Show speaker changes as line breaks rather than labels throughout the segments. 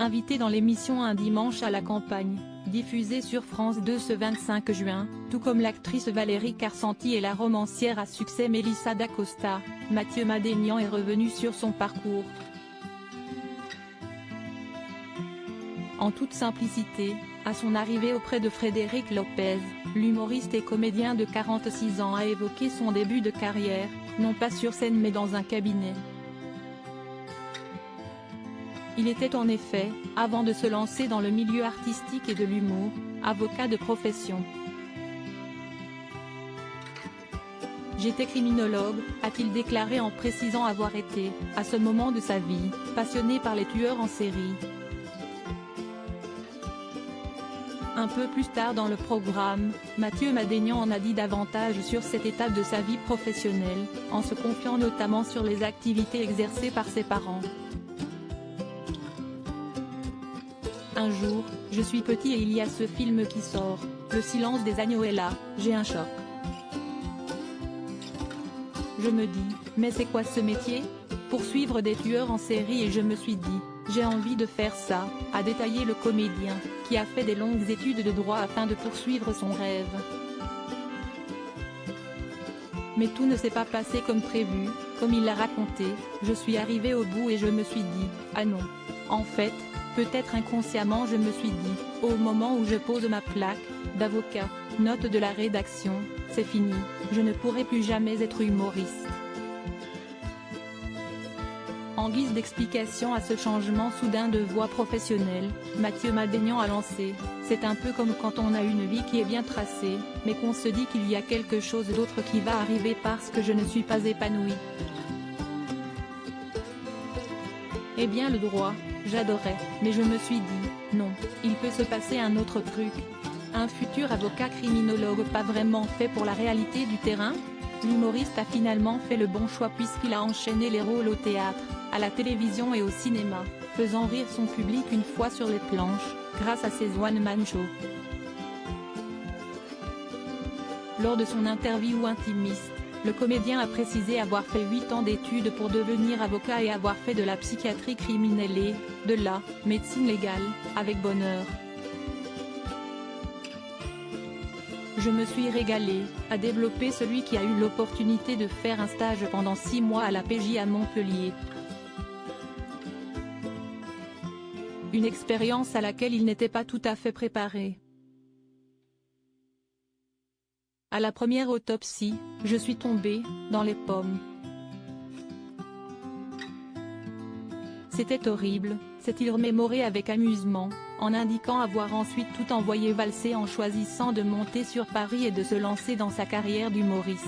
invité dans l'émission Un dimanche à la campagne, diffusée sur France 2 ce 25 juin, tout comme l'actrice Valérie Carcenti et la romancière à succès Mélissa d'Acosta. Mathieu Madénian est revenu sur son parcours. En toute simplicité, à son arrivée auprès de Frédéric Lopez, l'humoriste et comédien de 46 ans a évoqué son début de carrière, non pas sur scène mais dans un cabinet. Il était en effet, avant de se lancer dans le milieu artistique et de l'humour, avocat de profession. J'étais criminologue, a-t-il déclaré en précisant avoir été, à ce moment de sa vie, passionné par les tueurs en série. Un peu plus tard dans le programme, Mathieu Madénian en a dit davantage sur cette étape de sa vie professionnelle, en se confiant notamment sur les activités exercées par ses parents. Un jour, je suis petit et il y a ce film qui sort, Le silence des agneaux est là, j'ai un choc. Je me dis, mais c'est quoi ce métier? Poursuivre des tueurs en série et je me suis dit, j'ai envie de faire ça, a détaillé le comédien, qui a fait des longues études de droit afin de poursuivre son rêve. Mais tout ne s'est pas passé comme prévu, comme il l'a raconté, je suis arrivé au bout et je me suis dit, ah non. En fait, peut-être inconsciemment je me suis dit, au moment où je pose ma plaque d'avocat, note de la rédaction, c'est fini, je ne pourrai plus jamais être humoriste. En guise d'explication à ce changement soudain de voie professionnelle, Mathieu Madénian a lancé, c'est un peu comme quand on a une vie qui est bien tracée, mais qu'on se dit qu'il y a quelque chose d'autre qui va arriver parce que je ne suis pas épanoui. Eh bien le droit, j'adorais, mais je me suis dit, non, il peut se passer un autre truc. Un futur avocat criminologue pas vraiment fait pour la réalité du terrain? L'humoriste a finalement fait le bon choix puisqu'il a enchaîné les rôles au théâtre, à la télévision et au cinéma, faisant rire son public une fois sur les planches, grâce à ses one-man shows. Lors de son interview intimiste, le comédien a précisé avoir fait 8 ans d'études pour devenir avocat et avoir fait de la psychiatrie criminelle et, de la, médecine légale, avec bonheur. Je me suis régalé, a développé celui qui a eu l'opportunité de faire un stage pendant 6 mois à la PJ à Montpellier. Une expérience à laquelle il n'était pas tout à fait préparé. À la première autopsie, je suis tombé dans les pommes. C'était horrible, s'est-il remémoré avec amusement, en indiquant avoir ensuite tout envoyé valser en choisissant de monter sur Paris et de se lancer dans sa carrière d'humoriste.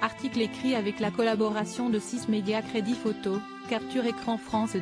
Article écrit avec la collaboration de 6 médias Crédit Photo, Capture Écran France 2.